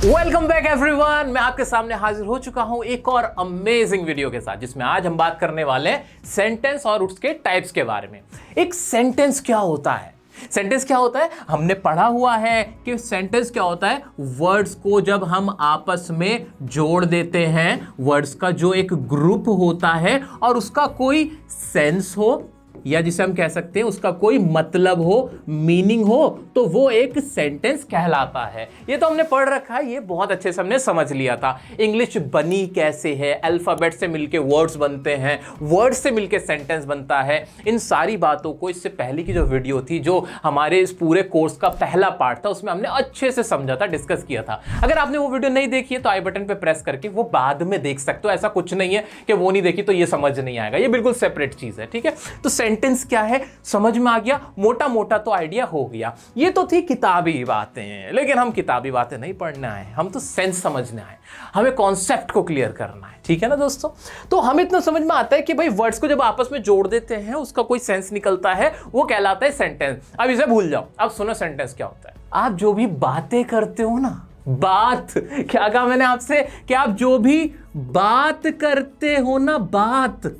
Welcome back everyone, मैं आपके सामने हाजिर हो चुका हूं एक और अमेजिंग वीडियो के साथ, जिसमें आज हम बात करने वाले हैं सेंटेंस और उसके टाइप्स के बारे में। एक सेंटेंस क्या होता है? सेंटेंस क्या होता है? हमने पढ़ा हुआ है कि सेंटेंस क्या होता है। वर्ड्स को जब हम आपस में जोड़ देते हैं, वर्ड्स का जो एक ग्रुप होता है और उसका कोई सेंस हो, या जिसे हम कह सकते हैं उसका कोई मतलब हो, मीनिंग हो, तो वो एक सेंटेंस कहलाता है। ये तो हमने पढ़ रखा है, ये बहुत अच्छे से हमने समझ लिया था। इंग्लिश बनी कैसे है, अल्फाबेट से मिलके वर्ड्स बनते हैं, वर्ड्स से मिलके सेंटेंस बनता है। इन सारी बातों को इससे पहले की जो वीडियो थी, जो हमारे इस पूरे कोर्स का पहला पार्ट था, उसमें हमने अच्छे से समझा था, डिस्कस किया था। अगर आपने वो वीडियो नहीं देखी है तो आई बटन पे प्रेस करके वो बाद में देख सकते हो। ऐसा कुछ नहीं है कि वो नहीं देखी तो ये समझ नहीं आएगा, ये बिल्कुल सेपरेट चीज है, ठीक है। तो सेंटेंस क्या है समझ में आ गया, मोटा मोटा तो आइडिया हो गया। ये तो थी किताबी बातें, लेकिन हम किताबी बातें नहीं पढ़ना है, हम तो सेंस समझना है, हमें कॉन्सेप्ट को क्लियर करना है, ठीक है ना दोस्तों। तो हमें इतना समझ में आता है कि भाई वर्ड्स को जब आपस में जोड़ देते हैं उसका कोई सेंस निकलता है, वो कहलाता है सेंटेंस। अब इसे भूल जाओ, अब सुनो सेंटेंस क्या होता है। आप जो भी बातें करते हो ना, बात क्या कहा मैंने आपसे कि आप जो भी बात करते हो ना, बात,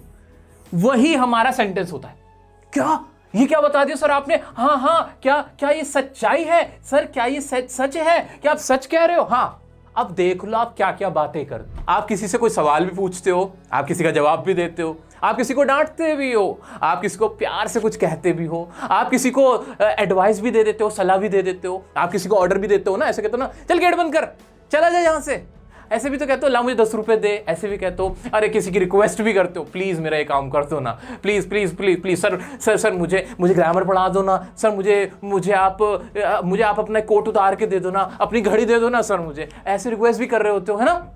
वही हमारा सेंटेंस होता है। क्या ये क्या बता दिया सर आपने? हाँ हाँ, क्या ये सच्चाई है सर? क्या ये सच है? क्या आप सच कह रहे हो? हाँ। अब देख लो आप क्या क्या बातें करते हो। आप किसी से कोई सवाल भी पूछते हो, आप किसी का जवाब भी देते हो, आप किसी को डांटते भी हो, आप किसी को प्यार से कुछ कहते भी हो, आप किसी को एडवाइस भी दे देते हो, सलाह भी दे देते हो, आप किसी को ऑर्डर भी देते हो ना, ऐसे कहते हो ना, चल गेट बंद कर, चला जा यहां से। ऐसे भी तो कहते हो ला मुझे 10 रुपए दे, ऐसे भी कहते हो। अरे किसी की रिक्वेस्ट भी करते हो, प्लीज मेरा ये काम कर दो ना, please please please please sir sir sir मुझे ग्रामर पढ़ा दो ना सर, मुझे आप अपना कोट उतार के दे दो ना, अपनी घड़ी दे दो ना सर, मुझे ऐसे रिक्वेस्ट भी कर रहे होते हो, है ना,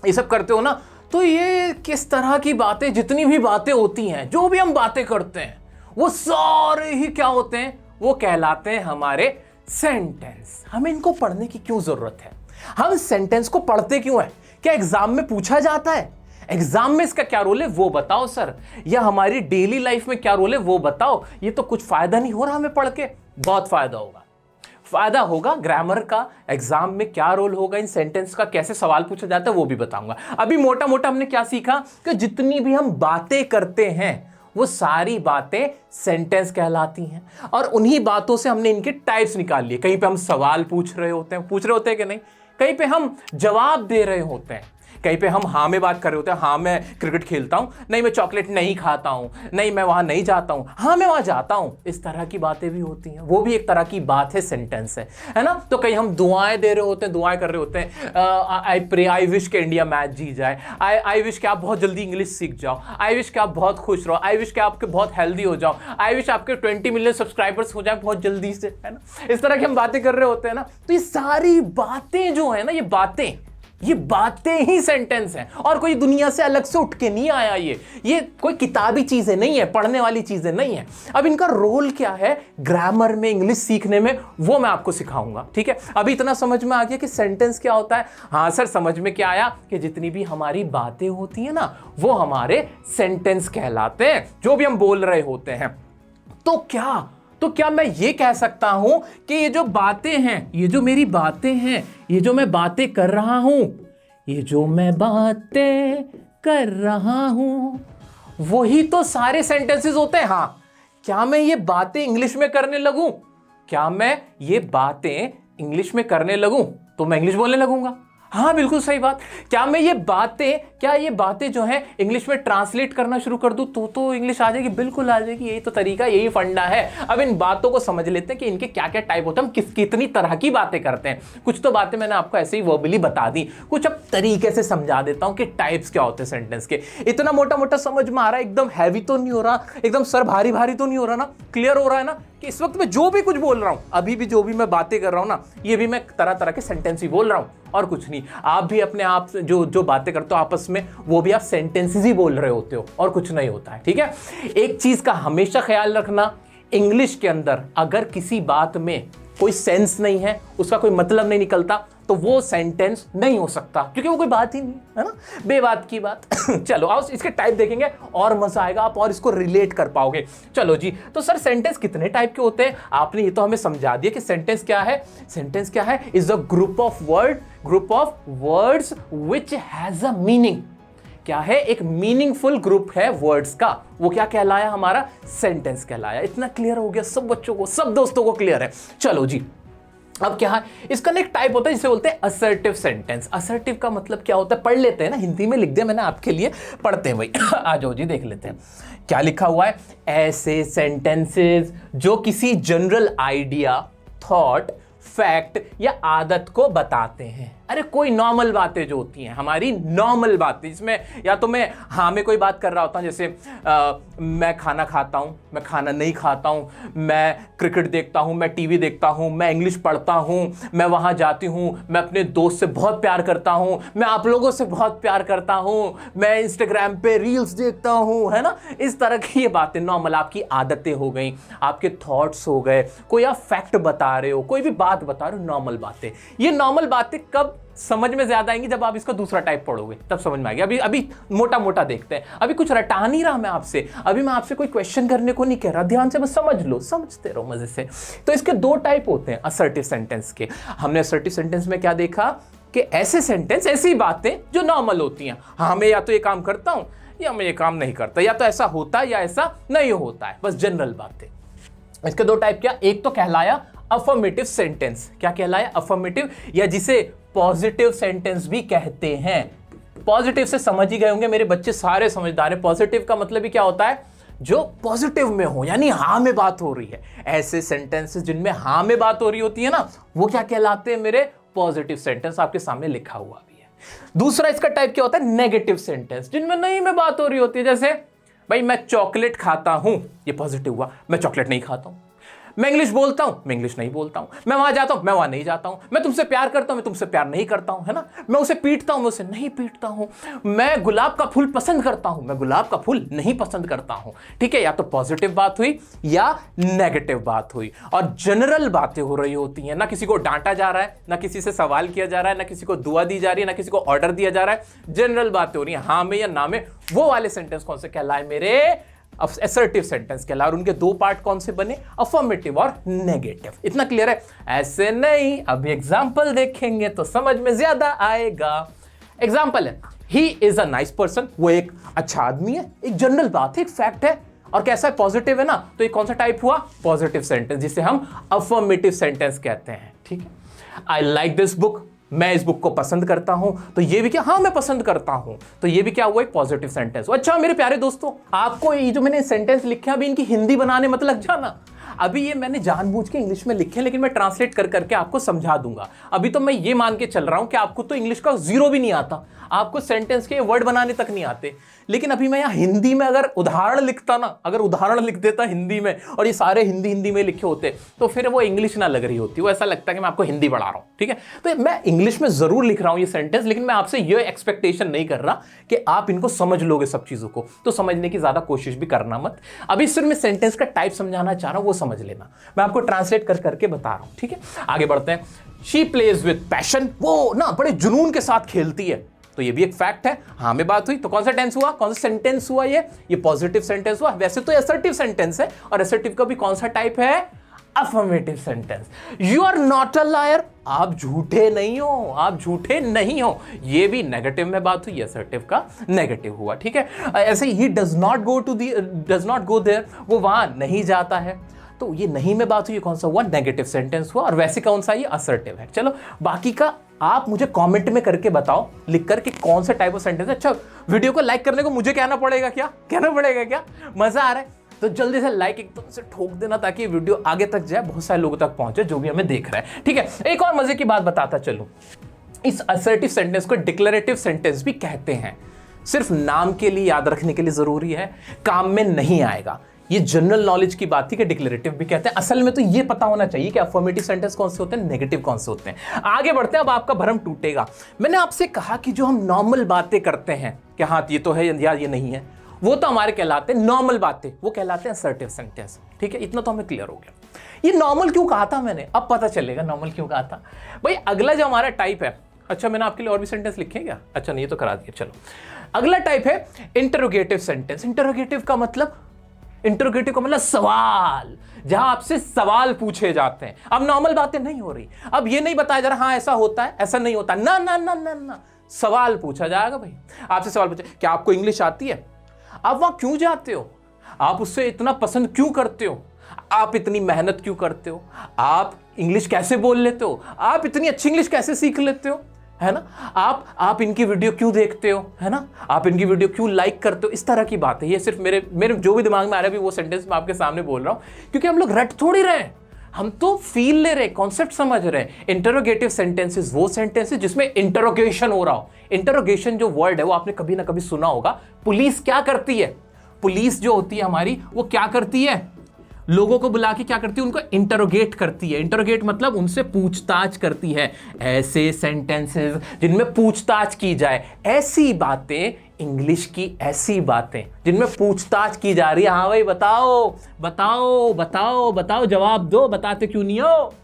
ये सब करते हो ना। तो ये किस तरह की बातें, जितनी भी बातें होती हैं, जो भी हम बातें करते हैं, वो सारे ही क्या होते हैं, वो कहलाते हैं हमारे सेंटेंस। हमें इनको पढ़ने की क्यों जरूरत है? हम सेंटेंस को पढ़ते क्यों है? क्या एग्जाम में पूछा जाता है? एग्जाम में इसका क्या रोल है वो बताओ सर, या हमारी डेली लाइफ में क्या रोल है वो बताओ। ये तो कुछ फायदा नहीं हो रहा हमें पढ़ के। बहुत फायदा होगा, फायदा होगा। ग्रामर का एग्जाम में क्या रोल होगा, इन सेंटेंस का कैसे सवाल पूछा जाता है वो भी बताऊंगा। अभी मोटा मोटा हमने क्या सीखा कि जितनी भी हम बातें करते हैं वो सारी बातें सेंटेंस कहलाती हैं, और उन्हीं बातों से हमने इनके टाइप्स निकाल लिए। कहीं पे हम सवाल पूछ रहे होते हैं कि नहीं, कहीं पे हम जवाब दे रहे होते हैं, कहीं पे हम हाँ में बात कर रहे होते हैं, हाँ मैं क्रिकेट खेलता हूं, नहीं मैं चॉकलेट नहीं खाता हूं, नहीं मैं वहां नहीं जाता हूं, हाँ मैं वहां जाता हूं। इस तरह की बातें भी होती हैं, वो भी एक तरह की बात है, सेंटेंस है ना। तो कहीं हम दुआएं दे रहे होते हैं, दुआएं कर रहे होते हैं, आई प्रे, आई विश के इंडिया मैच जीत जाए, आई विश के आप बहुत जल्दी इंग्लिश सीख जाओ, आई विश के आप बहुत खुश रहो, आई विश के आपके बहुत हेल्दी हो जाओ, आई विश आपके 20 मिलियन सब्सक्राइबर्स हो जाए बहुत जल्दी से, है ना। इस तरह की हम बातें कर रहे होते हैं ना। तो ये सारी बातें जो है ना, ये बातें ही सेंटेंस हैं, और कोई दुनिया से अलग से उठ के नहीं आया। ये कोई किताबी चीजें नहीं है, पढ़ने वाली चीजें नहीं है। अब इनका रोल क्या है ग्रामर में, इंग्लिश सीखने में, वो मैं आपको सिखाऊंगा, ठीक है। अभी इतना समझ में आ गया कि सेंटेंस क्या होता है? हाँ सर, समझ में क्या आया कि जितनी भी हमारी बातें होती है ना, वो हमारे सेंटेंस कहलाते हैं, जो भी हम बोल रहे होते हैं। तो क्या मैं ये कह सकता हूं कि ये जो बातें हैं, ये जो मेरी बातें हैं, ये जो मैं बातें कर रहा हूं, ये जो मैं बातें कर रहा हूं, वही तो सारे सेंटेंसेस होते हैं। हाँ, क्या मैं ये बातें इंग्लिश में करने लगूं, क्या मैं ये बातें इंग्लिश में करने लगूं तो मैं इंग्लिश बोलने लगूंगा। हाँ बिल्कुल सही बात। क्या ये बातें जो हैं इंग्लिश में ट्रांसलेट करना शुरू कर दूं तो इंग्लिश आ जाएगी? बिल्कुल आ जाएगी। यही तो तरीका, यही फंडा है। अब इन बातों को समझ लेते हैं कि इनके क्या क्या टाइप होते हैं, हम कितनी तरह की बातें करते हैं। कुछ तो बातें मैंने आपको ऐसे ही वर्बली बता दी, कुछ अब तरीके से समझा देता हूं कि टाइप्स क्या होते हैं सेंटेंस के। इतना मोटा मोटा समझ में आ रहा है? एकदम हैवी तो नहीं हो रहा, एकदम सर भारी भारी तो नहीं हो रहा ना? क्लियर हो रहा है ना कि इस वक्त मैं जो भी कुछ बोल रहा हूं, अभी भी जो भी मैं बातें कर रहा हूं ना, ये भी मैं तरह तरह के सेंटेंस ही बोल रहा हूं और कुछ नहीं। आप भी अपने आप जो बातें करते हो आपस में, वो भी आप सेंटेंसेस ही बोल रहे होते हो और कुछ नहीं होता है, ठीक है। एक चीज का हमेशा ख्याल रखना, इंग्लिश के अंदर अगर किसी बात में कोई सेंस नहीं है, उसका कोई मतलब नहीं निकलता, तो वो सेंटेंस नहीं हो सकता, क्योंकि वो कोई बात ही नहीं है ना, बेबात की बात। चलो आओ इसके टाइप देखेंगे और मजा आएगा, आप और इसको रिलेट कर पाओगे। चलो जी, तो सर सेंटेंस कितने टाइप के होते हैं? आपने ये तो हमें समझा दिया कि सेंटेंस क्या है। सेंटेंस क्या है? Is a group of words which has a meaning. क्या है? एक मीनिंगफुल ग्रुप है वर्ड्स का, वो क्या कहलाया? हमारा सेंटेंस कहलाया। इतना क्लियर हो गया सब बच्चों को, सब दोस्तों को क्लियर है? चलो जी, अब क्या है, इसका एक टाइप होता है जिसे बोलते हैं असर्टिव सेंटेंस। असर्टिव का मतलब क्या होता है? पढ़ लेते हैं ना, हिंदी में लिख दिया मैंने आपके लिए, पढ़ते हैं भाई। आ जाओ जी, देख लेते हैं क्या लिखा हुआ है। ऐसे सेंटेंसेस जो किसी जनरल आइडिया, थॉट, फैक्ट या आदत को बताते हैं। अरे कोई नॉर्मल बातें जो होती हैं, हमारी नॉर्मल बातें, जिसमें या तो मैं हाँ में कोई बात कर रहा होता हूँ, जैसे मैं खाना खाता हूँ, मैं खाना नहीं खाता हूँ, मैं क्रिकेट देखता हूँ, मैं टीवी देखता हूँ, मैं इंग्लिश पढ़ता हूँ, मैं वहाँ जाती हूँ, मैं अपने दोस्त से बहुत प्यार करता हूँ, मैं आप लोगों से बहुत प्यार करता हूँ, मैं इंस्टाग्राम पे रील्स देखता हूँ, है ना। इस तरह की ये बातें नॉर्मल आपकी आदतें हो गई, आपके थॉट्स हो गए, कोई आप फैक्ट बता रहे हो, कोई भी बात बता रहे हो, नॉर्मल बातें। ये नॉर्मल बातें कब समझ में ज्यादा आएंगी? जब आप इसका दूसरा टाइप पढ़ोगे, तब समझ में आएगी। अभी मोटा मोटा देखते हैं, अभी कुछ रटा नहीं रहा मैं आपसे, अभी मैं आपसे कोई क्वेश्चन करने को नहीं कह रहा, ध्यान से बस समझ लो, समझते रहो मजे से। तो इसके दो टाइप होते हैं असर्टिव सेंटेंस के। हमने असर्टिव सेंटेंस में क्या देखा कि ऐसे सेंटेंस, ऐसी बातें जो नॉर्मल होती हैं, हाँ मैं या तो ये काम करता हूं या मैं ये काम नहीं करता, या तो ऐसा होता है या ऐसा नहीं होता है, बस जनरल बातें। इसके दो टाइप क्या? एक तो कहलाया अफर्मेटिव सेंटेंस। क्या कहलाया? अफर्मेटिव, या जिसे पॉजिटिव सेंटेंस भी कहते हैं। पॉजिटिव से समझ ही गए होंगे मेरे बच्चे, सारे समझदार हैं। पॉजिटिव का मतलब ही क्या होता है? जो पॉजिटिव में हो, यानी हाँ में बात हो रही है। ऐसे सेंटेंसेस जिनमें हाँ में बात हो रही होती है ना, वो क्या कहलाते हैं मेरे? Positive sentence. आपके सामने लिखा हुआ भी है। दूसरा इसका टाइप क्या होता है? नेगेटिव सेंटेंस, जिनमें नहीं में बात हो रही होती है। जैसे भाई मैं चॉकलेट खाता हूं, ये पॉजिटिव हुआ। मैं चॉकलेट नहीं खाता हूं। मैं इंग्लिश बोलता हूं, मैं इंग्लिश नहीं बोलता हूं। मैं वहां जाता हूं, मैं वहां नहीं जाता हूं। मैं तुमसे प्यार करता हूं, मैं तुमसे प्यार नहीं करता हूं, है ना। मैं उसे पीटता हूं, मैं उसे नहीं पीटता हूं। मैं गुलाब का फूल पसंद करता हूं, मैं गुलाब का फूल नहीं पसंद करता हूं। ठीक है, या तो पॉजिटिव बात हुई या नेगेटिव बात हुई। और जनरल बातें हो रही होती हैं, ना किसी को डांटा जा रहा है, ना किसी से सवाल किया जा रहा है, ना किसी को दुआ दी जा रही है, ना किसी को ऑर्डर दिया जा रहा है। जनरल बातें हो रही है, हाँ में या ना में। वो वाले सेंटेंस कौन से कहलाए मेरे? असर्टिव सेंटेंस के अलावा। उनके दो पार्ट कौन से बने? अफर्मेटिव और नेगेटिव। इतना क्लियर है? ऐसे नहीं, अभी एग्जांपल देखेंगे तो समझ में ज्यादा आएगा। एग्जांपल है, he is a nice person. वो एक अच्छा आदमी है, एक जनरल बात है, एक फैक्ट है। और कैसा है? पॉजिटिव है ना, तो ये कौन सा टाइप हुआ? पॉजिटिव सेंटेंस, जिसे हम अफर्मेटिव सेंटेंस कहते हैं। ठीक है, आई लाइक दिस बुक। मैं इस बुक को पसंद करता हूं, तो ये भी क्या? हाँ मैं पसंद करता हूं, तो ये भी क्या हुआ? एक पॉजिटिव सेंटेंस। अच्छा मेरे प्यारे दोस्तों, आपको ये जो मैंने सेंटेंस लिखे अभी, इनकी हिंदी बनाने मत लग जाना। अभी ये मैंने जानबूझ के इंग्लिश में लिखे, लेकिन मैं ट्रांसलेट कर करके आपको समझा दूंगा। अभी तो मैं ये मान के चल रहा हूं कि आपको तो इंग्लिश का जीरो भी नहीं आता, आपको सेंटेंस के वर्ड बनाने तक नहीं आते। लेकिन अभी मैं यहाँ हिंदी में अगर उदाहरण लिखता ना, अगर उदाहरण लिख देता हिंदी में, और ये सारे हिंदी में लिखे होते, तो फिर वो इंग्लिश ना लग रही होती, वो ऐसा लगता है कि मैं आपको हिंदी पढ़ा रहा हूँ। ठीक है, तो मैं इंग्लिश में जरूर लिख रहा हूँ ये सेंटेंस, लेकिन मैं आपसे ये एक्सपेक्टेशन नहीं कर रहा कि आप इनको समझ लोगे सब चीजों को, तो समझने की ज्यादा कोशिश भी करना मत। अभी सिर्फ मैं सेंटेंस का टाइप समझाना चाह रहा हूँ, वो समझ लेना। मैं आपको ट्रांसलेट कर करके बता रहा हूँ। ठीक है, आगे बढ़ते हैं। She plays with passion. वो ना बड़े जुनून के साथ खेलती है, तो ये भी एक फैक्ट है। हाँ में बात हुई, तो कौन सा टेंस हुआ? कौन सा सेंटेंस हुआ? ये पॉजिटिव सेंटेंस हुआ। वैसे तो असर्टिव सेंटेंस है, और असर्टिव का भी कौन सा टाइप है? Affirmative sentence. You are not a liar. आप झूठे नहीं हो, आप झूठे नहीं हो। ये भी नेगेटिव में बात हुई, असर्टिव का नेगेटिव हुआ। ठीक है, ऐसे ही डज नॉट गो देयर। वो वहां नहीं जाता है, तो ये नहीं में बात हुई, ये कौन सा हुआ? नेगेटिव सेंटेंस हुआ। और वैसे कौन सा? ये असर्टिव है। चलो बाकी का आप मुझे कमेंट में करके बताओ, लिख करके कौन सा टाइप ऑफ सेंटेंस है। अच्छा, वीडियो को लाइक करने को मुझे कहना पड़ेगा क्या? मजा आ रहा है तो जल्दी से लाइक एकदम से ठोक देना, ताकि वीडियो आगे तक जाए, बहुत सारे लोगों तक पहुंचे जो भी हमें देख रहा है। ठीक है, एक और मजे की बात बताता चलूं। इस असर्टिव सेंटेंस को डिक्लेरेटिव सेंटेंस भी कहते हैं। सिर्फ नाम के लिए याद रखने के लिए जरूरी है, काम में नहीं आएगा। ये जनरल नॉलेज की बात थी कि डिक्लेरेटिव भी कहते हैं। असल में तो ये पता होना चाहिए कि अफर्मेटिव सेंटेंस कौन से होते हैं, नेगेटिव कौन से होते हैं। आगे बढ़ते हैं, अब आपका भ्रम टूटेगा। मैंने आपसे कहा कि जो हम नॉर्मल बातें करते हैं कि हाँ ये तो है या ये नहीं है, वो तो हमारे कहलाते हैं नॉर्मल बातें, वो कहलाते हैं असर्टिव सेंटेंस। ठीक है, इतना तो हमें क्लियर हो गया। ये नॉर्मल क्यों कहा था मैंने, अब पता चलेगा नॉर्मल क्यों कहा था। भाई अगला जो हमारा टाइप है, अच्छा मैंने आपके लिए और भी सेंटेंस लिखे क्या, अच्छा नहीं ये तो करा दिया। चलो अगला टाइप है इंटरोगेटिव सेंटेंस। इंटरोगेटिव का मतलब सवाल, जहां आपसे सवाल पूछे जाते हैं। अब नॉर्मल बातें नहीं हो रही, अब ये नहीं बताया जा रहा हाँ ऐसा होता है ऐसा नहीं होता, ना ना ना ना ना, सवाल पूछा जाएगा। भाई आपसे सवाल पूछे, क्या आपको इंग्लिश आती है, आप वहां क्यों जाते हो, आप उससे इतना पसंद क्यों करते हो, आप इतनी मेहनत क्यों करते हो, आप इंग्लिश कैसे बोल लेते हो, आप इतनी अच्छी इंग्लिश कैसे सीख लेते हो, है ना, आप इनकी वीडियो क्यों देखते हो, है ना, आप इनकी वीडियो क्यों लाइक करते हो। इस तरह की बात है। ये सिर्फ मेरे जो भी दिमाग में आ रहा है भी वो सेंटेंस मैं आपके सामने बोल रहा हूं, क्योंकि हम लोग रट थोड़ी रहे हैं, हम तो फील ले रहे, कॉन्सेप्ट समझ रहे हैं। इंटरोगेटिव सेंटेंसेस वो सेंटेंसेस जिसमें इंटरोगेशन हो रहा हो। इंटरोगेशन जो वर्ड है वो आपने कभी ना कभी सुना होगा। पुलिस क्या करती है, पुलिस जो होती है हमारी वो क्या करती है, लोगों को बुला के क्या करती है, उनको इंटरोगेट करती है। इंटरोगेट मतलब उनसे पूछताछ करती है। ऐसे सेंटेंसेस जिनमें पूछताछ की जाए, ऐसी बातें, इंग्लिश की ऐसी बातें जिनमें पूछताछ की जा रही है। हाँ भाई बताओ बताओ बताओ बताओ, जवाब दो, बताते क्यों नहीं हो,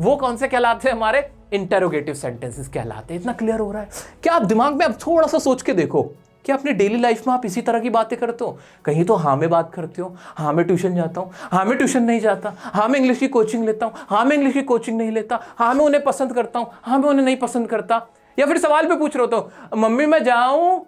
वो कौन से कहलाते हैं, हमारे इंटरोगेटिव सेंटेंसेस कहलाते हैं। इतना क्लियर हो रहा है क्या? आप दिमाग में अब थोड़ा सा सोच के देखो कि अपने डेली लाइफ में आप इसी तरह की बातें करते हो। कहीं तो हाँ में बात करते हो, हाँ मैं ट्यूशन जाता हूँ, हाँ मैं ट्यूशन नहीं जाता, हाँ मैं इंग्लिश की कोचिंग लेता हूँ, हाँ मैं इंग्लिश की कोचिंग नहीं लेता, हाँ मैं उन्हें पसंद करता हूँ, हाँ मैं उन्हें नहीं पसंद करता। या फिर सवाल पे पूछ रहे हो तो मम्मी मैं जाऊँ,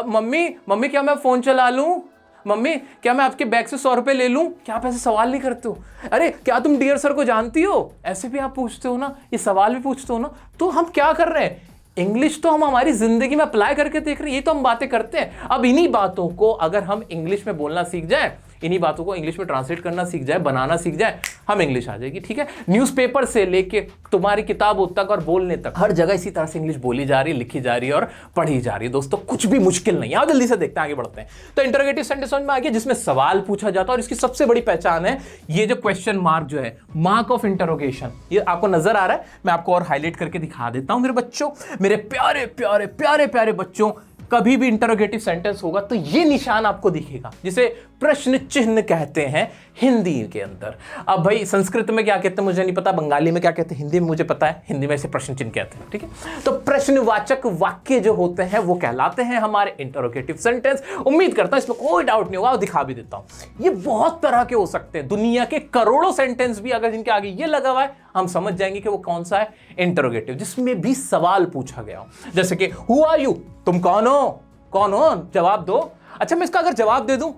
मम्मी क्या मैं फ़ोन चला लूँ, मम्मी क्या मैं आपके बैग से 100 रुपये ले लूँ। क्या आप ऐसे सवाल नहीं करते हो? अरे क्या तुम डियर सर को जानती हो, ऐसे भी आप पूछते हो ना, ये सवाल भी पूछते हो ना। तो हम क्या कर रहे हैं, इंग्लिश तो हम हमारी जिंदगी में अप्लाई करके देख रहे हैं, ये तो हम बातें करते हैं। अब इन्हीं बातों को अगर हम इंग्लिश में बोलना सीख जाए, इन्हीं बातों को इंग्लिश में ट्रांसलेट करना सीख जाए, बनाना सीख जाए, हम इंग्लिश आ जाएगी। ठीक है, न्यूज़पेपर से लेके तुम्हारी किताबों तक और बोलने तक हर जगह इसी तरह से इंग्लिश बोली जा रही है, लिखी जा रही है और पढ़ी जा रही है। दोस्तों कुछ भी मुश्किल नहीं है। आओ जल्दी से देखते हैं, आगे बढ़ते हैं। तो इंटरोगेटिव सेंटेंस समझ में आ गया, जिसमें सवाल पूछा जाता है और इसकी सबसे बड़ी पहचान है ये जो क्वेश्चन मार्क जो है, मार्क ऑफ इंटरोगेशन। ये आपको नजर आ रहा है, मैं आपको और हाईलाइट करके दिखा देता हूं। मेरे बच्चों, मेरे प्यारे प्यारे प्यारे प्यारे बच्चों, कभी भी इंटरोगेटिव सेंटेंस होगा तो ये निशान आपको दिखेगा, जिसे प्रश्न चिन्ह कहते हैं हिंदी के अंदर। अब भाई संस्कृत में क्या कहते हैं मुझे नहीं पता, बंगाली में क्या कहते हैं, हिंदी में मुझे पता है, हिंदी में इसे प्रश्न चिन्ह कहते हैं। ठीक है, तो प्रश्नवाचक वाक्य जो होते हैं वो कहलाते हैं हमारे इंटरोगेटिव सेंटेंस। उम्मीद करता हूं इसमें कोई डाउट नहीं होगा, और दिखा भी देता हूं। ये बहुत तरह के हो सकते हैं, दुनिया के करोड़ों सेंटेंस भी अगर जिनके आगे ये लगा हुआ है, हम समझ जाएंगे कि वो कौन सा है, इंटरोगेटिव, जिसमें भी सवाल पूछा गया हो। जैसे कि हु आर यू, तुम कौन हो, कौन हो, जवाब दो। अच्छा मैं इसका अगर जवाब दे दूं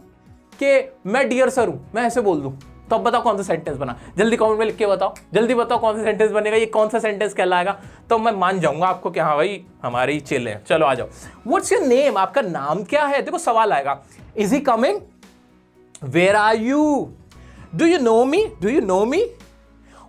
कि मैं डियर सर हूं, मैं ऐसे बोल दूं, तो अब बताओ कौन सा सेंटेंस बना, जल्दी कमेंट में लिख के बताओ, जल्दी बताओ कौन सा सेंटेंस बनेगा, ये कौन सा सेंटेंस कहलाएगा। तो मैं मान जाऊंगा आपको कि हाँ भाई हमारे ही चिल है। चलो आ जाओ, व्हाट्स योर नेम, आपका नाम क्या है। देखो सवाल आएगा, is he coming, where are you, do you know me, do you know me,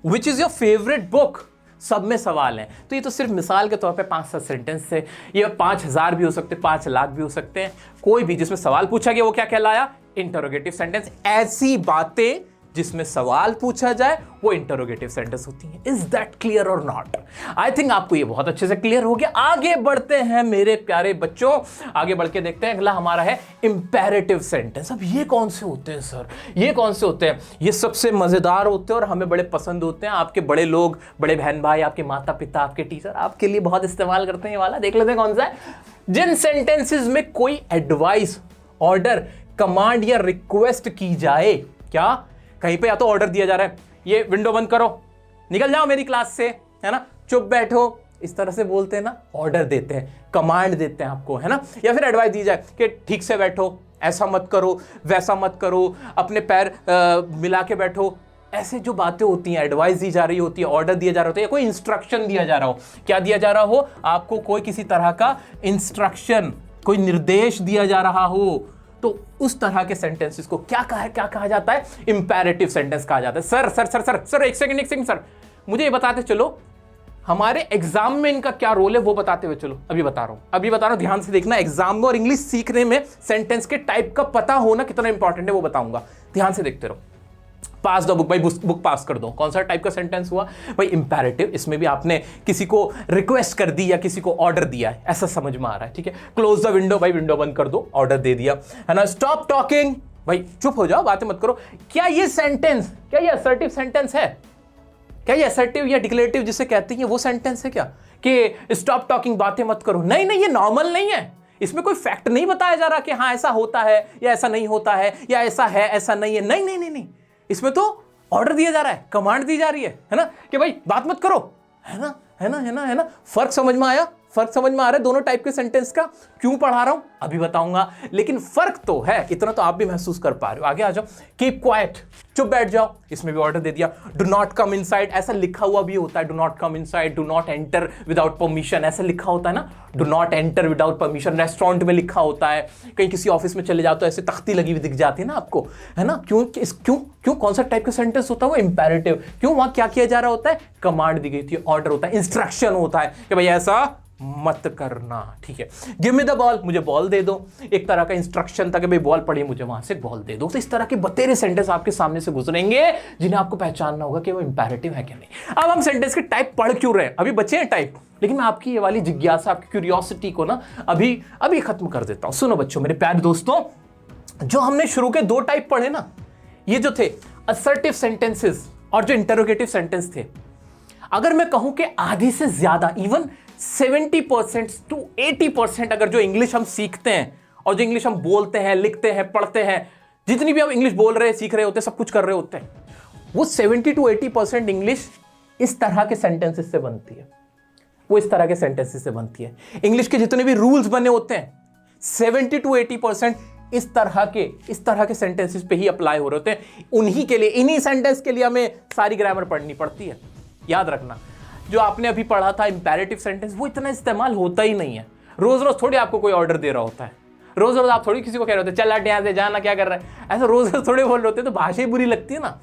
which is your favourite book. सब में सवाल है। तो ये तो सिर्फ मिसाल के तौर पे 5-7 सेंटेंस थे, ये 5000 भी हो सकते हैं, 5 लाख भी हो सकते हैं। कोई भी जिसमें सवाल पूछा गया वो क्या कहलाया, इंटरोगेटिव सेंटेंस। ऐसी बातें जिसमें सवाल पूछा जाए वो इंटरोगेटिव सेंटेंस होती हैं। इज दैट क्लियर और नॉट? आई थिंक आपको ये बहुत अच्छे से क्लियर हो गया। आगे बढ़ते हैं मेरे प्यारे बच्चों, आगे बढ़ के देखते हैं। अगला हमारा है इंपेरेटिव सेंटेंस। अब ये कौन से होते हैं सर, ये कौन से होते हैं? ये सबसे मजेदार होते हैं और हमें बड़े पसंद होते हैं। आपके बड़े लोग, बड़े बहन भाई, आपके माता पिता, आपके टीचर आपके लिए बहुत इस्तेमाल करते हैं। ये वाला देख लेते हैं कौन सा है। जिन सेंटेंसेस में कोई एडवाइस, ऑर्डर, कमांड या रिक्वेस्ट की जाए, क्या कहीं पे या तो ऑर्डर दिया जा रहा है, ये विंडो बंद करो, निकल जाओ मेरी क्लास से, है ना, चुप बैठो, इस तरह से बोलते हैं ना, ऑर्डर देते हैं, कमांड देते हैं आपको, है ना। या फिर एडवाइस दी जाए कि ठीक से बैठो, ऐसा मत करो, वैसा मत करो, अपने पैर मिला के बैठो। ऐसे जो बातें होती हैं, एडवाइस दी जा रही होती है, ऑर्डर दिया जा रहा होता है, या कोई इंस्ट्रक्शन दिया जा रहा हो। क्या दिया जा रहा हो आपको? कोई किसी तरह का इंस्ट्रक्शन, कोई निर्देश दिया जा रहा हो, तो उस तरह के सेंटेंसेस को क्या कहा जाता है? इंपेरेटिव सेंटेंस कहा जाता है। Sir sir sir sir sir एक सेकंड सर, मुझे ये बताते चलो हमारे एग्जाम में इनका क्या रोल है, वो बताते हुए चलो। अभी बता रहा हूं, ध्यान से देखना। एग्जाम में और इंग्लिश सीखने में सेंटेंस के टाइप का पता होना कितना इंपॉर्टेंट है वो बताऊंगा, ध्यान से देखते रहो। पास द बुक, भाई बुक पास कर दो। कौन सा टाइप का सेंटेंस हुआ भाई? इंपैरेटिव। इसमें भी आपने किसी को रिक्वेस्ट कर दी या किसी को ऑर्डर दिया है, ऐसा समझ में आ रहा है, ठीक है। क्लोज द विंडो, भाई विंडो बंद कर दो, ऑर्डर दे दिया है ना। स्टॉप टॉकिंग, भाई चुप हो जाओ, बातें मत करो। क्या ये सेंटेंस, क्या ये असर्टिव सेंटेंस है? क्या ये असर्टिव या डिक्लेरेटिव जिसे कहते हैं वो सेंटेंस है क्या, कि स्टॉप टॉकिंग, बातें मत करो? नहीं नहीं, ये नॉर्मल नहीं है। इसमें कोई फैक्ट नहीं बताया जा रहा कि हाँ ऐसा होता है या ऐसा नहीं होता है, या ऐसा है ऐसा नहीं है। नहीं नहीं नहीं नहीं, इसमें तो ऑर्डर दिया जा रहा है, कमांड दी जा रही है ना, कि भाई बात मत करो, है ना, है ना, है ना, है ना। फर्क समझ में आया? फर्क समझ में आ रहा है दोनों टाइप के सेंटेंस का? क्यों पढ़ा रहा हूं अभी बताऊंगा, लेकिन फर्क तो है, इतना तो आप भी महसूस कर पा रहे हो। आगे आ जाओ। कीप क्वाइट, चुप बैठ जाओ, इसमें भी ऑर्डर दे दिया। डू नॉट कम इनसाइड, ऐसा लिखा हुआ भी होता है, do not come inside, do not enter without permission, ऐसा लिखा होता है ना, do not enter without permission. Restaurant में लिखा होता है, कहीं किसी ऑफिस में चले जाओ तो ऐसे तख्ती लगी हुई दिख जाती है ना आपको, है ना। क्यों क्यों क्यों? कौन सा टाइप का सेंटेंस होता है वो? इंपैरेटिव। क्यों? वहां क्या किया जा रहा होता है? कमांड दी गई थी, ऑर्डर होता है, इंस्ट्रक्शन होता है कि भाई ऐसा मत करना, ठीक है। गिव मी द बॉल, मुझे बॉल दे दो, एक तरह का इंस्ट्रक्शन था कि भाई बॉल पड़ी, मुझे वहां से बॉल दे दो। तो इस तरह के बतेरे सेंटेंस आपके सामने से गुजरेंगे जिन्हें आपको पहचानना होगा कि वो इंपैरेटिव है कि नहीं। अब हम सेंटेंस के टाइप पढ़ क्यों रहे हैं? अभी बचे हैं टाइप, लेकिन मैं आपकी ये वाली जिज्ञासा, आपकी क्यूरियोसिटी को ना अभी खत्म कर देता हूं। सुनो बच्चों, मेरे प्यारे दोस्तों, जो हमने शुरू के दो टाइप पढ़े ना, ये जो थे असर्टिव सेंटेंसेस और जो इंटरोगेटिव सेंटेंस थे, अगर मैं कहूं कि आधे से ज्यादा, इवन 70% to 80% अगर जो इंग्लिश हम सीखते हैं और जो इंग्लिश हम बोलते हैं, लिखते हैं, पढ़ते हैं, जितनी भी हम इंग्लिश बोल रहे हैं, सीख रहे होते हैं, सब कुछ कर रहे होते हैं, वो 70 to 80% इंग्लिश इस तरह के सेंटेंसेस से बनती है। वो इस तरह के सेंटेंसेस से बनती है। इंग्लिश के जितने भी रूल्स बने होते हैं 70 to 80% इस तरह के सेंटेंसेस पे ही अप्लाई हो रहे होते हैं। उन्हीं के लिए, इन्हीं सेंटेंस के लिए हमें सारी ग्रामर पढ़नी पड़ती है। याद रखना, जो आपने अभी पढ़ा था इंपैरेटिव सेंटेंस, वो इतना इस्तेमाल होता ही नहीं है। रोज रोज थोड़ी आपको कोई ऑर्डर दे रहा होता है, रोज रोज आप थोड़ी किसी को कह रहे होते चल हट यहाँ से, जाना, क्या कर रहा है, ऐसा रोज रोज थोड़े बोल रहे होते, तो भाषा ही बुरी लगती है ना।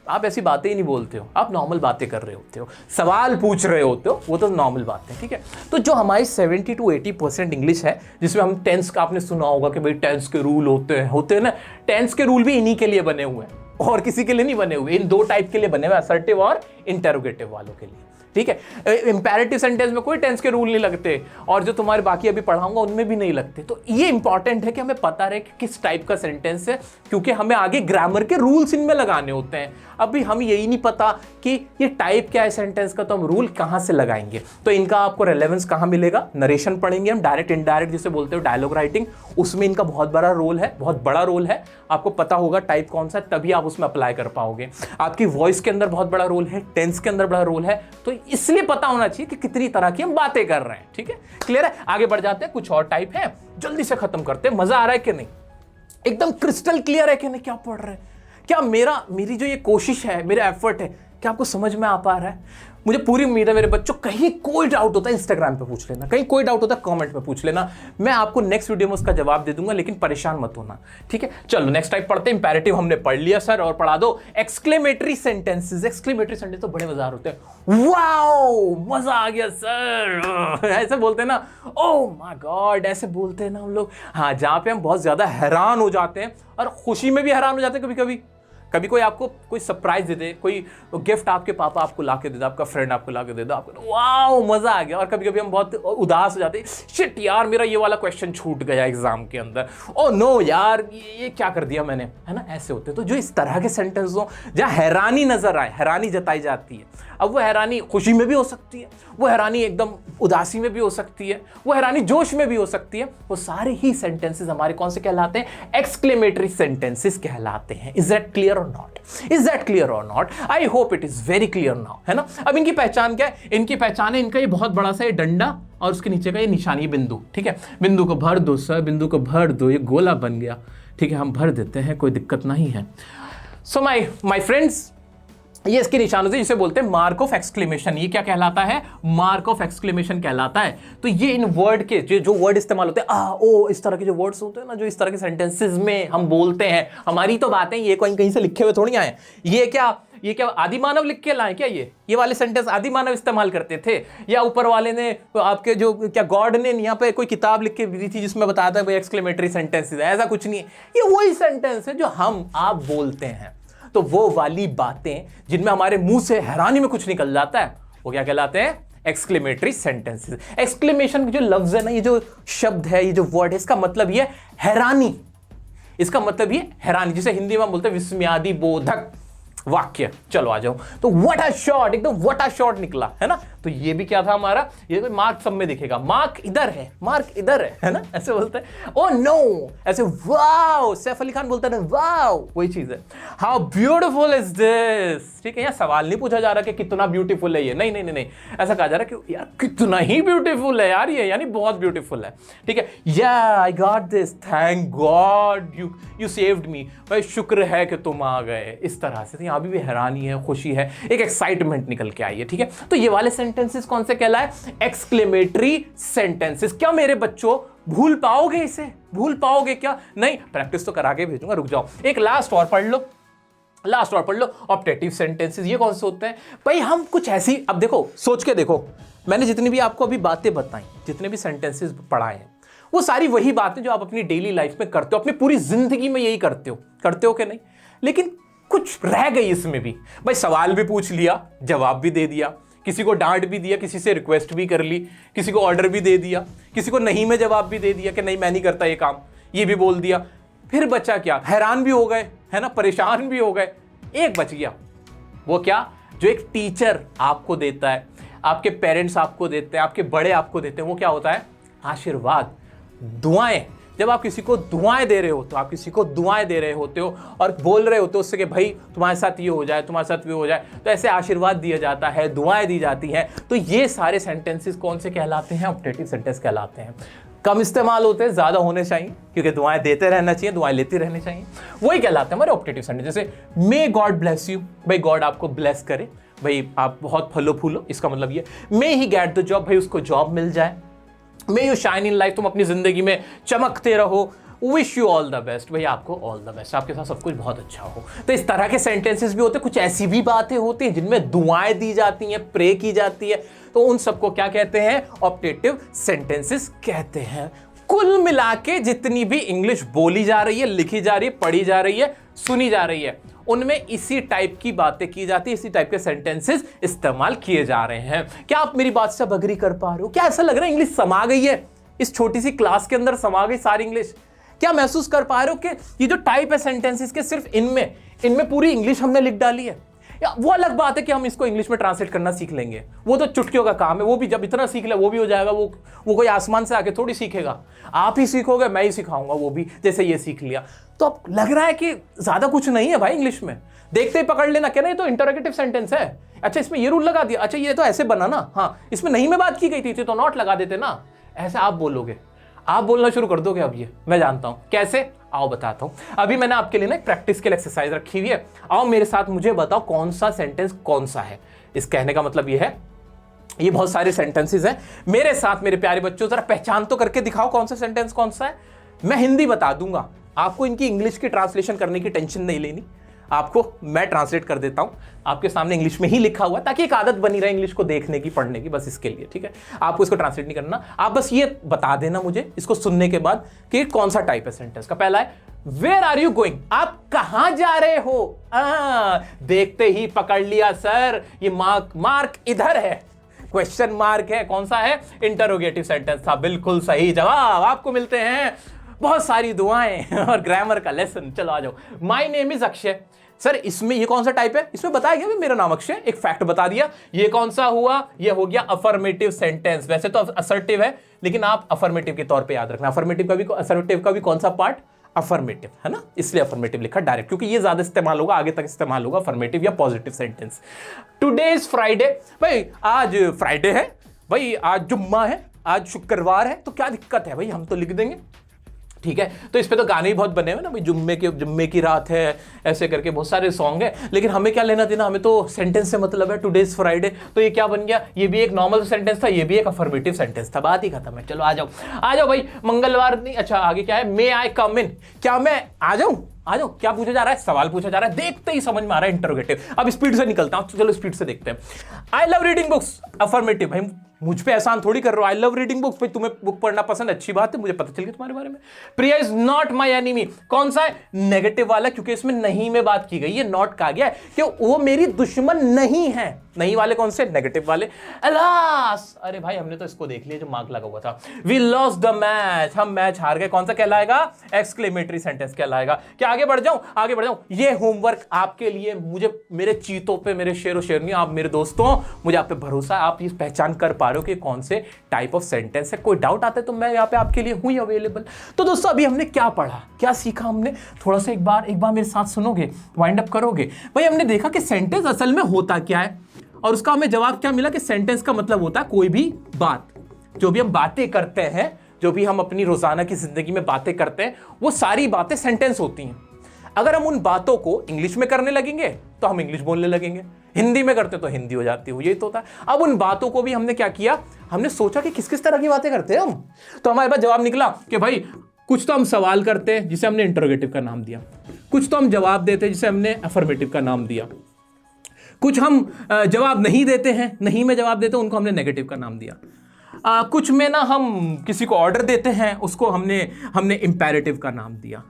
आप ऐसी बातें ही नहीं बोलते हो, आप नॉर्मल बातें कर रहे होते हो, सवाल पूछ रहे होते हो, वो तो नॉर्मल बात है, ठीक है। तो जो हमारी 70 to 80% इंग्लिश है, जिसमें हम टेंस का, आपने सुना होगा कि भाई टेंस के रूल होते हैं ना, टेंस के रूल भी इन्हीं के लिए बने हुए हैं और किसी के लिए नहीं बने हुए। इन दो टाइप के लिए बने हुए, असर्टिव और इंटरोगेटिव वालों के लिए, ठीक है। इंपैरेटिव सेंटेंस में कोई टेंस के रूल नहीं लगते, और जो तुम्हारे बाकी अभी पढ़ाऊंगा उनमें भी नहीं लगते। तो ये इंपॉर्टेंट है कि हमें पता रहे कि किस टाइप का सेंटेंस है, क्योंकि हमें आगे ग्रामर के रूल्स इनमें लगाने होते हैं। अभी हम यही नहीं पता कि ये टाइप क्या है सेंटेंस का, तो हम रूल कहां से लगाएंगे। तो इनका आपको रेलेवेंस कहां मिलेगा? नरेशन पढ़ेंगे हम, डायरेक्ट इनडायरेक्ट जिसे बोलते हो, डायलॉग राइटिंग, उसमें इनका बहुत बड़ा रोल है, बहुत बड़ा रोल है। आपको पता होगा टाइप कौन सा है, तभी आप उसमें अप्लाई कर पाओगे। आपकी वॉइस के अंदर बहुत बड़ा रोल है, टेंस के अंदर बड़ा रोल है, तो इसलिए पता होना चाहिए कि कितनी तरह की हम बातें कर रहे हैं, ठीक है। क्लियर है? आगे बढ़ जाते हैं, कुछ और टाइप है, जल्दी से खत्म करते हैं। मजा आ रहा है कि नहीं? एकदम क्रिस्टल क्लियर है कि नहीं क्या पढ़ रहे हैं? क्या मेरी जो ये कोशिश है, मेरा एफर्ट है, क्या आपको समझ में आ पा रहा है? मुझे पूरी उम्मीद है मेरे बच्चों, कहीं कोई डाउट होता है इंस्टाग्राम पे पूछ लेना, कहीं कोई डाउट होता है कमेंट में पूछ लेना, मैं आपको नेक्स्ट वीडियो में उसका जवाब दे दूंगा, लेकिन परेशान मत होना, ठीक है। चलो नेक्स्ट टाइप पढ़ते हैं। इंपैरेटिव हमने पढ़ लिया सर, और पढ़ा दो एक्सक्लेमेटरी सेंटेंसेस। एक्सक्लेमेटरी सेंटेंस तो बड़े मजेदार होते हैं। वाओ, मजा आ गया सर, ऐसे बोलते हैं ना, ओह माय गॉड, ऐसे बोलते हैं ना हम लोग। हाँ, जहां पे हम बहुत ज्यादा हैरान हो जाते हैं, और खुशी में भी हैरान हो जाते हैं कभी कोई आपको कोई सरप्राइज दे दे, कोई गिफ्ट आपके पापा आपको ला के दे दे, आपका फ्रेंड आपको ला के दे दे, आपको वाओ मजा आ गया। और कभी कभी हम बहुत उदास हो जाते हैं, शिट यार मेरा ये वाला क्वेश्चन छूट गया एग्जाम के अंदर, ओ नो यार ये क्या कर दिया मैंने, है ना, ऐसे होते हैं। तो जो इस तरह के सेंटेंस हो जहाँ हैरानी नजर आए, हैरानी जताई जाती है, अब वो हैरानी खुशी में भी हो सकती है, वो हैरानी एकदम उदासी में भी हो सकती है, वो हैरानी जोश में भी हो सकती है, वो सारे ही सेंटेंसेस हमारे कौन से कहलाते हैं? एक्सक्लेमेटरी सेंटेंसेस कहलाते हैं। इज दैट क्लियर और नॉट? इज दैट क्लियर और not? I hope it is very clear now, है ना। अब इनकी पहचान क्या है? इनकी पहचान है इनका ये बहुत बड़ा सा ये डंडा और उसके नीचे का ये निशानी बिंदु, ठीक है। बिंदु को भर दो सर, बिंदु को भर दो, ये गोला बन गया, ठीक है, हम भर देते हैं, कोई दिक्कत नहीं है। सो माय फ्रेंड्स, ये इसके निशानों से जिसे बोलते हैं मार्क ऑफ एक्सक्लेमेशन। ये क्या कहलाता है? मार्क ऑफ एक्सक्लेमेशन कहलाता है। तो ये इन वर्ड के जो वर्ड इस्तेमाल होते हैं, ओ, इस तरह के जो वर्ड्स होते हैं ना, जो इस तरह के सेंटेंसेस में हम बोलते हैं, हमारी तो बातें ये कहीं से लिखे हुए थोड़ी आए। ये क्या आदि मानव लिख के लाए क्या? ये वाले सेंटेंस आदि मानव इस्तेमाल करते थे, या ऊपर वाले ने आपके जो क्या गॉड ने यहाँ पे कोई किताब लिख के दी थी जिसमें बताया था भाई एक्सक्लेमेटरी सेंटेंसेस? ऐसा कुछ नहीं है, ये वही सेंटेंस है जो हम आप बोलते हैं। तो वो वाली बातें जिनमें हमारे मुंह से हैरानी में कुछ निकल जाता है वो क्या कहलाते हैं? Exclamatory sentences. एक्सक्लेमेशन जो लफ्ज है ना, ये जो शब्द है, ये जो वर्ड है, इसका मतलब ये हैरानी। इसका मतलब ये हैरानी, जिसे हिंदी में हम बोलते हैं विस्मयादि बोधक वाक्य। चलो आ जाओ। तो व्हाट अ शॉट, एकदम व्हाट अ शॉट निकला है ना। तो ये भी क्या था हमारा, ये मार्क सब में दिखेगा, मार्क इधर है, मार्क इधर है ना, ऐसे बोलते हैं। ओ नो, ऐसे वाओ, सैफ अली खान बोलता है ना वाओ, वही चीज है। How beautiful is this. ठीक है, यहाँ सवाल नहीं पूछा जा रहा कि कितना ब्यूटीफुल है ये, नहीं नहीं नहीं नहीं, ऐसा कहा जा रहा है कि यार कितना ही ब्यूटीफुल है यार ये, यानी बहुत ब्यूटीफुल है। ठीक है, या I got this, thank God you saved me, भाई शुक्र है कि तुम आ गए, इस तरह से। अभी भी हैरानी है, खुशी है, एक एक्साइटमेंट निकल के आई है। ठीक है, तो ये वाले सेंटेंसेस कौन से कहलाए? Exclamatory sentences. क्या मेरे बच्चों भूल पाओगे इसे? भूल पाओगे क्या? नहीं, प्रैक्टिस तो करा के भेजूंगा, रुक जाओ। एक लास्ट और पढ़ लो, लास्ट और पढ़ लो। ऑप्टेटिव सेंटेंसेस ये कौन से होते हैं भाई? हम कुछ ऐसी, अब देखो सोच के देखो, मैंने जितनी भी आपको अभी बातें बताई, जितने भी सेंटेंसेस पढ़ाए हैं, वो सारी वही बातें जो आप अपनी डेली लाइफ में करते हो, अपनी पूरी जिंदगी में यही करते हो कि नहीं? लेकिन कुछ रह गई इसमें भी भाई। सवाल भी पूछ लिया, जवाब भी दे दिया, किसी को डांट भी दिया, किसी से रिक्वेस्ट भी कर ली, किसी को ऑर्डर भी दे दिया, किसी को नहीं में जवाब भी दे दिया कि नहीं मैं नहीं करता ये काम, ये भी बोल दिया। फिर बचा क्या? हैरान भी हो गए, है ना, परेशान भी हो गए। एक बच गया, वो क्या? जो एक टीचर आपको देता है, आपके पेरेंट्स आपको देते हैं, आपके बड़े आपको देते हैं, वो क्या होता है? आशीर्वाद, दुआएं। जब आप किसी को दुआएं दे रहे हो, तो आप किसी को दुआएं दे रहे होते हो और बोल रहे होते हो उससे कि भाई तुम्हारे साथ ये हो जाए, तुम्हारे साथ ये हो जाए, तो ऐसे आशीर्वाद दिया जाता है, दुआएं दी जाती हैं। तो ये सारे सेंटेंसेस कौन से कहलाते हैं? ऑप्टेटिव सेंटेंस कहलाते हैं। कम इस्तेमाल होते हैं, ज्यादा होने चाहिए, क्योंकि दुआएं देते रहना चाहिए, दुआएं लेते रहनी चाहिए, वही कहलाते हैं हमारे ऑप्टेटिव सेंटेंस। जैसे मे गॉड ब्लेस यू, भाई गॉड आपको ब्लेस करे, भाई आप बहुत फलो फूलो, इसका मतलब ये। मे ही गेट द जॉब, भाई उसको जॉब मिल जाए। May you shine in life, तुम अपनी जिंदगी में चमकते रहो। Wish you all the best, भाई आपको ऑल द बेस्ट, आपके साथ सब कुछ बहुत अच्छा हो। तो इस तरह के सेंटेंसेस भी होते हैं। कुछ ऐसी भी बातें होती हैं जिनमें दुआएं दी जाती हैं, प्रे की जाती है, तो उन सबको क्या कहते हैं? ऑप्टेटिव सेंटेंसेस कहते हैं। कुल मिला के जितनी भी इंग्लिश बोली जा रही है, लिखी जा रही है, पढ़ी जा रही है, सुनी जा रही है, उनमें इसी टाइप की बातें की जाती है, इसी टाइप के सेंटेंसेस इस्तेमाल किए जा रहे हैं। क्या आप मेरी बात से अब अग्री कर पा रहे हो? क्या ऐसा लग रहा है इंग्लिश समा गई है, इस छोटी सी क्लास के अंदर समा गई सारी इंग्लिश? क्या महसूस कर पा रहे हो कि ये जो टाइप है सेंटेंसेस के, सिर्फ इनमें पूरी इंग्लिश हमने लिख डाली है? या वो अलग बात है कि हम इसको इंग्लिश में ट्रांसलेट करना सीख लेंगे, वो तो चुटकियों का काम है, वो भी जब इतना सीख ले वो भी हो जाएगा। वो कोई आसमान से आके थोड़ी सीखेगा, आप ही सीखोगे, मैं ही सिखाऊंगा, वो भी जैसे ये सीख लिया। तो अब लग रहा है कि ज्यादा कुछ नहीं है भाई इंग्लिश में, देखते ही पकड़ लेना क्या, नहीं तो इंटरोगेटिव सेंटेंस है, अच्छा इसमें ये रूल लगा दिया, अच्छा ये तो ऐसे बना ना, हाँ इसमें नहीं में बात की गई थी तो नॉट लगा देते ना, ऐसे आप बोलोगे, आप बोलना शुरू कर दोगे अब। ये मैं जानता हूं कैसे, आओ बताता हूं। अभी मैंने आपके लिए ना एक प्रैक्टिस के लिए एक्सरसाइज रखी हुई है, आओ मेरे साथ, मुझे बताओ कौन सा सेंटेंस कौन सा है। इस कहने का मतलब ये है, ये बहुत सारे सेंटेंसेस हैं, मेरे साथ मेरे प्यारे बच्चों जरा पहचान तो करके दिखाओ कौन सा सेंटेंस कौन सा है। मैं हिंदी बता दूंगा, आपको इनकी इंग्लिश की ट्रांसलेशन करने की टेंशन नहीं लेनी, आपको मैं ट्रांसलेट कर देता हूं, आपके सामने इंग्लिश में ही लिखा हुआ, ताकि एक आदत बनी रहे इंग्लिश को देखने की, पढ़ने की, बस इसके लिए। ठीक है, आपको इसको ट्रांसलेट नहीं करना, आप बस ये बता देना मुझे इसको सुनने के बाद कि कौन सा टाइप है सेंटेंस का। पहला है वेयर आर यू गोइंग, आप कहां जा रहे हो? देखते ही पकड़ लिया सर, ये मार्क इधर है, क्वेश्चन मार्क है, कौन सा है? इंटरोगेटिव सेंटेंस था, बिल्कुल सही जवाब, आपको मिलते हैं बहुत सारी दुआएं और ग्रामर का लेसन। चलो आ जाओ। My name is Akshay, sir इसमें ये कौन सा टाइप है? इसमें बताया गया मेरा नाम अक्षय, एक फैक्ट बता दिया। ये कौन सा हुआ? ये हो गया अफर्मेटिव सेंटेंस, वैसे तो असर्टिव है लेकिन आप अफर्मेटिव के तौर पे याद रखना, अफर्मेटिव का भी, असर्टिव का भी कौन सा पार्ट? अफर्मेटिव, है ना, इसलिए अफर्मेटिव लिखा डायरेक्ट, क्योंकि ये ज्यादा इस्तेमाल होगा, आगे तक इस्तेमाल होगा अफर्मेटिव या positive sentence. Today is Friday, भाई आज फ्राइडे है, भाई आज जुम्मा है, आज शुक्रवार है, तो क्या दिक्कत है भाई, हम तो लिख देंगे। ठीक है, तो इस पे तो गाने ही बहुत बने हुए ना भाई, जुम्मे की रात है, ऐसे करके बहुत सारे सॉन्ग है, लेकिन हमें क्या लेना देना, हमें तो सेंटेंस से मतलब है। टुडे इज फ्राइडे, तो ये क्या बन गया? ये भी एक नॉर्मल सेंटेंस था, ये भी एक अफर्मेटिव सेंटेंस था, बात ही खत्म है। चलो आ जाओ, आ जाओ भाई, मंगलवार नहीं, अच्छा आगे क्या है? मे आई कम इन, क्या मैं आ जाऊं? आ जाओ, क्या पूछा जा रहा है? सवाल पूछा जा रहा है, देखते ही समझ में आ रहा है इंटरोगेटिव। अब स्पीड से निकलता हूं, चलो स्पीड से देखते हैं। I love reading books, affirmative, भाई मुझ पे एहसान थोड़ी कर रहे हो। आई लव रीडिंग बुक्स, भाई तुम्हें बुक पढ़ना पसंद, अच्छी बात है, मुझे पता चल गया तुम्हारे बारे में। प्रिया इज नॉट माई एनिमी, कौन सा है? नेगेटिव वाला, क्योंकि इसमें नहीं में बात की गई, ये नॉट कहा गया है कि वो मेरी दुश्मन नहीं है। नहीं वाले कौन से? नेगेटिव वाले। अलास, अरे भाई हमने तो इसको देख लिया जो मार्क लगा हुआ था। वी लॉस्ट द मैच, हम मैच हार गए, कौन सा कहलाएगा? एक्सक्लेमेटरी सेंटेंस कहलाएगा। क्या आगे बढ़ जाऊं? आगे बढ़ जाऊं। ये होमवर्क आपके लिए, मुझे मेरे चीतों पे, मेरे शेरों शेरनियों, आप मेरे दोस्तों, मुझे आप पे भरोसा है, आप ये पहचान कर पा रहे हो कि कौन से टाइप ऑफ सेंटेंस है। कोई डाउट आता है तो मैं यहाँ पे आपके लिए हूं अवेलेबल। तो दोस्तों अभी हमने क्या पढ़ा, क्या सीखा हमने? थोड़ा सा एक बार मेरे साथ सुनोगे, वाइंड अप करोगे। भाई हमने देखा कि सेंटेंस असल में होता क्या है, और उसका हमें जवाब क्या मिला कि सेंटेंस का मतलब होता है कोई भी बात, जो भी हम बातें करते हैं, जो भी हम अपनी रोजाना की जिंदगी में बातें करते हैं, वो सारी बातें सेंटेंस होती हैं। अगर हम उन बातों को इंग्लिश में करने लगेंगे तो हम इंग्लिश बोलने लगेंगे, हिंदी में करते तो हिंदी हो जाती है, यही तो होता है। अब उन बातों को भी हमने क्या किया, हमने सोचा कि किस किस तरह की बातें करते हैं हम, तो हमारे पास जवाब निकला कि भाई कुछ तो हम सवाल करते हैं जिसे हमने इंटरोगेटिव का नाम दिया, कुछ तो हम जवाब देते हैं जिसे हमने अफर्मेटिव का नाम दिया, कुछ हम जवाब नहीं देते हैं, नहीं में जवाब देते हैं, उनको हमने नेगेटिव का नाम दिया। कुछ में ना हम किसी को ऑर्डर देते हैं, उसको हमने इंपेरेटिव का नाम दिया।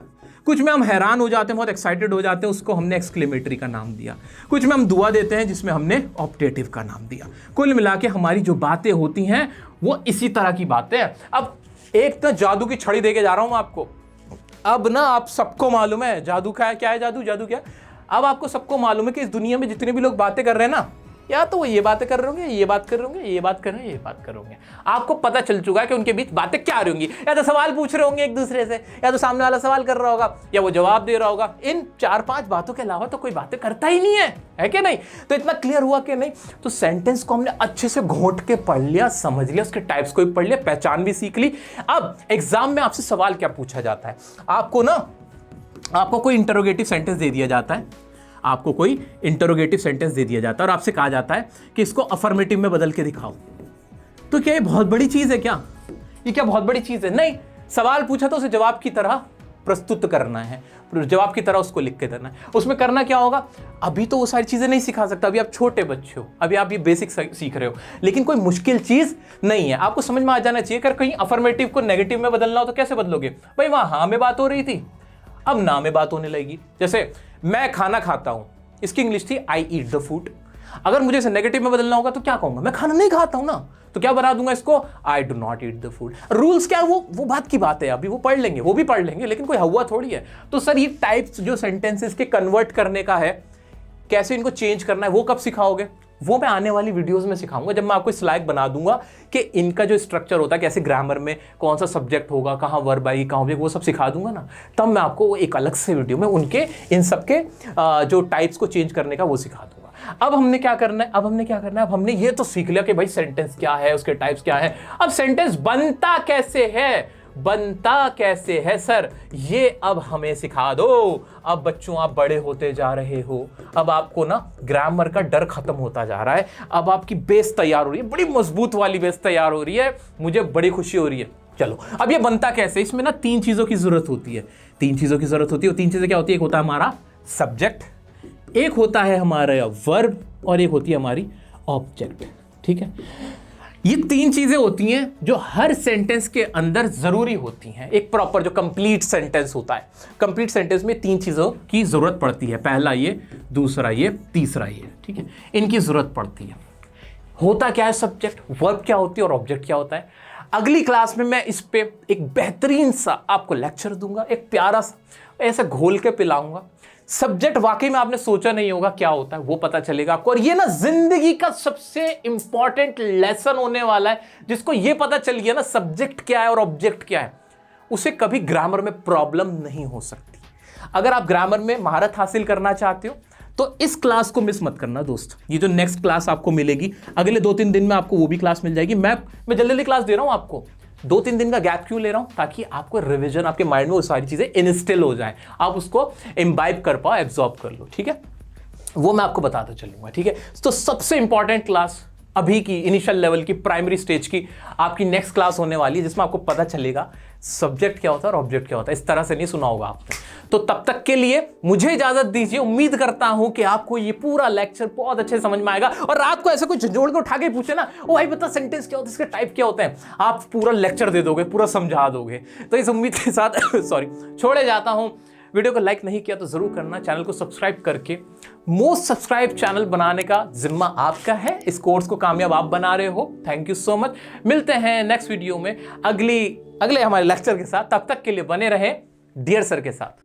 कुछ में हम हैरान हो जाते हैं, बहुत एक्साइटेड हो जाते हैं, उसको हमने एक्सक्लेमेटरी का नाम दिया। कुछ में हम दुआ देते हैं, जिसमें हमने ऑप्टेटिव का नाम दिया। कुल मिला के हमारी जो बातें होती हैं वो इसी तरह की बातें हैं। अब एक तो जादू की छड़ी दे के जा रहा हूं मैं आपको। अब ना आप सबको मालूम है जादू क्या है, क्या है जादू, जादू क्या है। अब आपको सबको मालूम है कि इस दुनिया में जितने भी लोग बातें कर रहे हैं ना, या तो वो ये बातें कर रहे होंगे, ये बात कर रहे होंगे, ये बात कर रहे हैं, ये बात कर रहे होंगे। आपको पता चल चुका है कि उनके बीच बातें क्या रही होंगी। या तो सवाल पूछ रहे होंगे एक दूसरे से, या तो सामने वाला सवाल कर रहा होगा, या वो जवाब दे रहा होगा। इन 4-5 बातों के अलावा तो कोई बातें करता ही नहीं है कि नहीं? तो इतना क्लियर हुआ कि नहीं? तो सेंटेंस को हमने अच्छे से घोंट के पढ़ लिया, समझ लिया, उसके टाइप्स को भी पढ़ लिया, पहचान भी सीख ली। अब एग्जाम में आपसे सवाल क्या पूछा जाता है? आपको कोई इंटरोगेटिव सेंटेंस दे दिया जाता है, आपको कोई इंटरोगेटिव सेंटेंस दे दिया जाता है और आपसे कहा जाता है कि इसको अफर्मेटिव में बदल के दिखाओ। तो क्या ये बहुत बड़ी चीज है क्या? ये क्या बहुत बड़ी चीज है? नहीं। सवाल पूछा तो उसे जवाब की तरह प्रस्तुत करना है, जवाब की तरह उसको लिख के देना है। उसमें करना क्या होगा? अभी तो वो सारी चीजें नहीं सिखा सकता, अभी आप छोटे बच्चे हो, अभी आप ये बेसिक सीख रहे हो, लेकिन कोई मुश्किल चीज नहीं है, आपको समझ में आ जाना चाहिए। अगर कहीं अफर्मेटिव को नेगेटिव में बदलना हो तो कैसे बदलोगे? भाई वहां हाँ में बात हो रही थी, अब ना में बात होने लगेगी। जैसे मैं खाना खाता हूं, इसकी इंग्लिश थी आई ईट द फूड। अगर मुझे इसे नेगेटिव में बदलना होगा तो क्या कहूंगा? मैं खाना नहीं खाता हूं ना, तो क्या बना दूंगा इसको? I do not eat the food. Rules क्या है वो बात की बात है, अभी वो पढ़ लेंगे, वो भी पढ़ लेंगे, लेकिन कोई हवा थोड़ी है। तो सर ये टाइप्स जो सेंटेंसेस के कन्वर्ट करने का है, कैसे इनको चेंज करना है, वो कब सिखाओगे? वो मैं आने वाली वीडियोस में सिखाऊंगा, जब मैं आपको स्लाइड बना दूंगा कि इनका जो स्ट्रक्चर होता है, कैसे ग्रामर में कौन सा सब्जेक्ट होगा, कहाँ वर्ब आई, कहाँ ऑब्जेक्ट, वो सब सिखा दूंगा ना, तब मैं आपको एक अलग से वीडियो में उनके इन सब के जो टाइप्स को चेंज करने का वो सिखा दूंगा। अब हमने क्या करना है? अब हमने ये तो सीख लिया कि भाई सेंटेंस क्या है, उसके टाइप्स क्या है। अब सेंटेंस बनता कैसे है सर, ये अब हमें सिखा दो। अब बच्चों आप बड़े होते जा रहे हो, अब आपको ना ग्रामर का डर खत्म होता जा रहा है, अब आपकी बेस तैयार हो रही है, बड़ी मजबूत वाली बेस तैयार हो रही है, मुझे बड़ी खुशी हो रही है। चलो अब ये बनता कैसे? इसमें ना 3 चीजों की जरूरत होती है। 3 चीजों की जरूरत होती है। 3 चीजें क्या होती है? एक होता है हमारा सब्जेक्ट, एक होता है हमारा वर्ब, और एक होती है हमारी ऑब्जेक्ट। ठीक है, ये 3 चीजें होती हैं जो हर सेंटेंस के अंदर जरूरी होती हैं। एक प्रॉपर जो कंप्लीट सेंटेंस होता है, कंप्लीट सेंटेंस में 3 चीजों की जरूरत पड़ती है। पहला ये, दूसरा ये, तीसरा ये। ठीक है, इनकी जरूरत पड़ती है। होता क्या है सब्जेक्ट, वर्ब क्या होती है और ऑब्जेक्ट क्या होता है? अगली क्लास में मैं इस पे एक बेहतरीन सा आपको लेक्चर दूंगा, एक प्यारा सा ऐसा घोल के पिलाऊंगा। सब्जेक्ट वाकई में आपने सोचा नहीं होगा क्या होता है, वो पता चलेगा आपको। और ये ना जिंदगी का सबसे इंपॉर्टेंट लेसन होने वाला है। जिसको ये पता चल गया ना सब्जेक्ट क्या है और ऑब्जेक्ट क्या है, उसे कभी ग्रामर में प्रॉब्लम नहीं हो सकती। अगर आप ग्रामर में महारत हासिल करना चाहते हो तो इस क्लास को मिस मत करना दोस्त। ये जो नेक्स्ट क्लास आपको मिलेगी अगले 2-3 दिन में, आपको वो भी क्लास मिल जाएगी। मैं जल्दी जल्दी क्लास दे रहा हूं आपको। 2-3 दिन का गैप क्यों ले रहा हूं? ताकि आपको रिवीजन, आपके माइंड में वो सारी चीजें इंस्टिल हो जाए, आप उसको इम्बाइब कर पाओ, एब्जॉर्ब कर लो। ठीक है, वो मैं आपको बताता चलूंगा। ठीक है, तो सबसे इंपॉर्टेंट क्लास अभी की इनिशियल लेवल की, प्राइमरी स्टेज की आपकी नेक्स्ट क्लास होने वाली है, जिसमें आपको पता चलेगा सब्जेक्ट क्या होता है और ऑब्जेक्ट क्या होता है। इस तरह से नहीं सुना होगा आपने। तो तब तक के लिए मुझे इजाजत दीजिए। उम्मीद करता हूं कि आपको ये पूरा लेक्चर बहुत अच्छे समझ में आएगा, और रात को ऐसे कोई झंझोड़ के उठा के पूछे ना, ओ भाई बता सेंटेंस क्या होता है, इसके टाइप क्या होते हैं, आप पूरा लेक्चर दे दोगे, पूरा समझा दोगे। तो इस उम्मीद के साथ सॉरी छोड़े जाता हूं। वीडियो को लाइक नहीं किया तो जरूर करना, चैनल को सब्सक्राइब करके मोस्ट सब्सक्राइब चैनल बनाने का जिम्मा आपका है। इस कोर्स को कामयाब आप बना रहे हो। Thank you so much. मिलते हैं नेक्स्ट वीडियो में अगले हमारे लेक्चर के साथ। तब तक के लिए बने रहें डियर सर के साथ।